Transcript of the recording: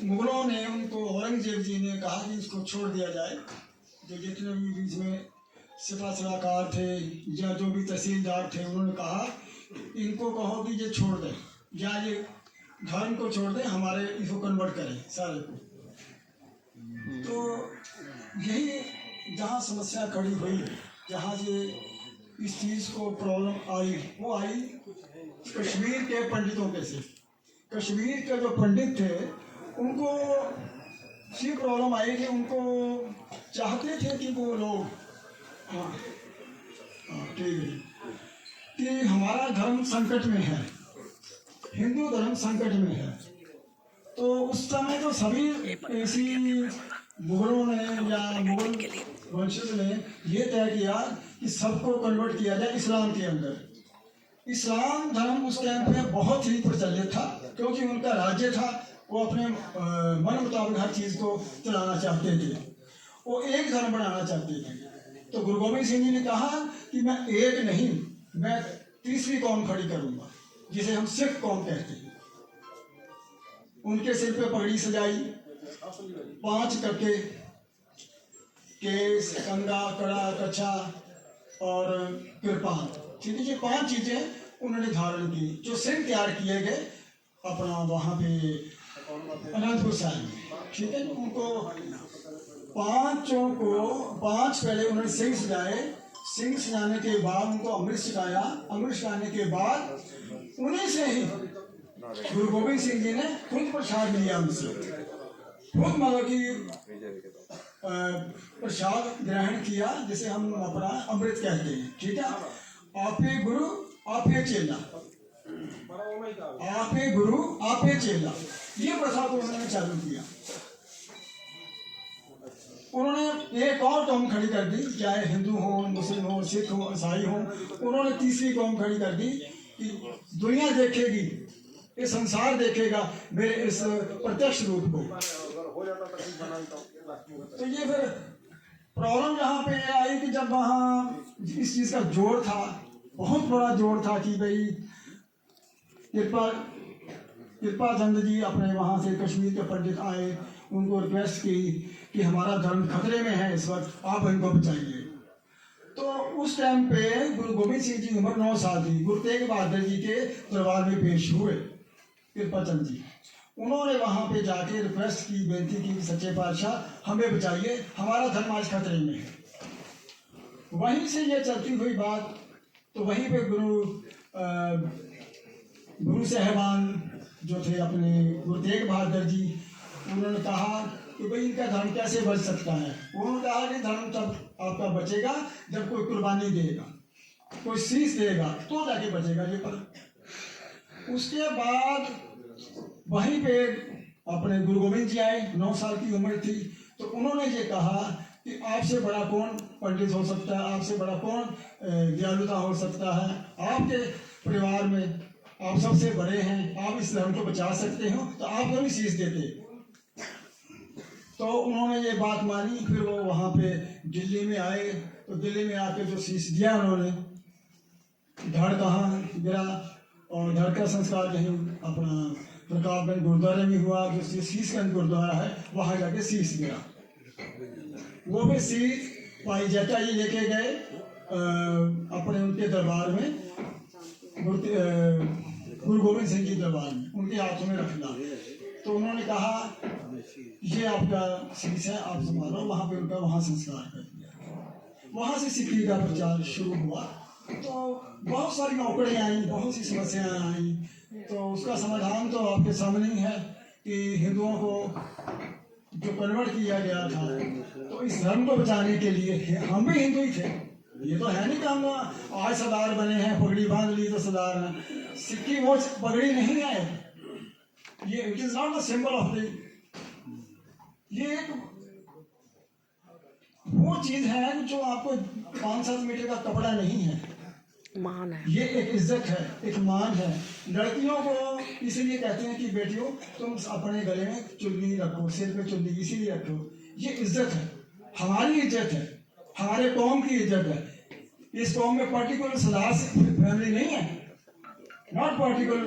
मुगलों ने उनको, औरंगजेब जी ने कहा कि इसको छोड़ दिया जाए। जो जितने भी बीच में सिपा सलाहकार थे या जो भी तहसीलदार थे, उन्होंने कहा इनको कहो कि ये छोड़ दें, या ये धर्म को छोड़ दें, हमारे इसको कन्वर्ट करें सारे को। तो यही जहाँ समस्या खड़ी हुई, जहाँ से इस चीज़ को प्रॉब्लम आई, वो आई कश्मीर के पंडितों के से। कश्मीर के जो पंडित थे उनको ये प्रॉब्लम आई कि उनको चाहते थे कि वो लोग ठीक है कि हमारा धर्म संकट में है, हिंदू धर्म संकट में है। तो उस समय तो सभी ऐसी मुगलों ने या मुगल वंशज ने ये तय किया कि सबको कन्वर्ट किया जाए इस्लाम के अंदर। इस्लाम धर्म उस टाइम पे बहुत ही प्रचलित था, क्योंकि उनका राज्य था, वो अपने मन मुताबिक हर चीज़ को चलाना चाहते थे, वो एक धर्म बनाना चाहते थे। तो गुरु गोविंद सिंह जी ने कहा कि मैं एक नहीं, मैं तीसरी कौम खड़ी करूँगा, जिसे हम सिख कौम कहते हैं। उनके सिर पे पगड़ी सजाई, 5 टके, केस, कंगा, कड़ा, कच्छा और कृपान, ठीक है, ये 5 चीजें उन्होंने धारण की, जो सिंह तैयार किए गए अपना वहाँ पे अनंतपुर साहिब में, ठीक है। उनको 5 को 5 पहले उन्होंने सिंह सजाए, सिंह सजाने के बाद उनको अमृत सिखाया, अमृत सिखाने के बाद उन्हीं से ही गुरु गोविंद सिंह जी ने खुद प्रसाद लिया, उनसे खुद मतलब कि प्रसाद ग्रहण किया, जिसे हम अपना अमृत कहते हैं, ठीक है। आप ही गुरु आप ही चेला, आप ही गुरु आप ही चेला, ये प्रथा को उन्होंने चालू किया। उन्होंने एक और कौम खड़ी कर दी, चाहे हिंदू हो, मुस्लिम हो, सिख हो, ईसाई हो। उन्होंने तीसरी कौम खड़ी कर दी कि दुनिया देखेगी, ये संसार देखेगा मेरे इस प्रत्यक्ष रूप को। तो ये फिर प्रॉब्लम यहाँ पे आई कि जब वहाँ इस चीज़ का जोर था, बहुत बड़ा जोर था कि भाई कृपा चंद जी अपने वहाँ से कश्मीर के पंडित आए, उनको रिक्वेस्ट की कि हमारा धर्म खतरे में है इस वक्त, आप इनको बचाइए। तो उस टाइम पे गुरु गोविंद सिंह जी उम्र 9 साल थी, गुरु तेग बहादुर जी के दरबार में पेश हुए कृपा चंद जी। उन्होंने वहाँ पे जाके रिक्वेस्ट की, बेनती की, सच्चे पातशाह हमें बचाइए, हमारा धर्म आज खतरे में है। वहीं से ये चलती हुई बात, तो वहीं पे गुरु साहबान जो थे अपने गुरु तेग बहादुर जी, उन्होंने कहा कि भाई इनका धर्म कैसे बच सकता है। उन्होंने कहा कि धर्म तब आपका बचेगा जब कोई कुर्बानी देगा, कोई शीश देगा, तो जाके बचेगा ये पर। उसके बाद वहीं पे अपने गुरु गोविंद जी आए, 9 साल की उम्र थी, तो उन्होंने ये कहा कि आपसे बड़ा कौन पंडित हो सकता है, आपसे बड़ा कौन दयालुता हो सकता है, आपके परिवार में आप सबसे बड़े हैं, आप इस धर्म को बचा सकते हो, तो आप कभी शीश देते। तो उन्होंने ये बात मानी। फिर वो वहाँ पे दिल्ली में आए, तो दिल्ली में आके जो शीश दिया उन्होंने, धड़ कहाँ गिरा, और धड़ का संस्कार कहीं अपना प्रतापगंज गुरुद्वारे में हुआ, जो शीशगंज गुरुद्वारा है, वहाँ जाके शीश गिरा। वो भी शीश भाई जटा जी लेके गए अपने उनके दरबार में, गुरु गोविंद सिंह जी दरबार में, उनके हाथों में रखना। तो उन्होंने कहा ये आपका शीश है, आप संभालो। वहाँ पे उनका वहाँ संस्कार कर दिया। वहाँ से सिक्खी का प्रचार शुरू हुआ। तो बहुत सारी नौकरियाँ आई, बहुत सी समस्याएं आई। तो उसका समाधान तो आपके सामने ही है कि हिंदुओं को जो कन्वर्ट किया गया था, तो इस धर्म को बचाने के लिए हम भी हिंदू ही थे। ये तो है नहीं कि हम आज सरदार बने हैं, पगड़ी बांध ली तो सरदार हैं। सिक्की वो पगड़ी नहीं है, ये it is not the symbol of the, ये एक वो चीज है जो आपको 5-7 मीटर का कपड़ा नहीं है, मान है। ये एक इज्जत है, एक मान है। लड़कियों को इसीलिए कहते हैं कि बेटियों तुम अपने गले में चुन्नी रखो, सिर पे चुन्नी इसीलिए रखो, ये इज्जत है, हमारी इज्जत है, हमारे कौम की इज्जत है। इस कौम में पर्टिकुलर सरदार फैमिली नहीं है, नॉट पर्टिकुलर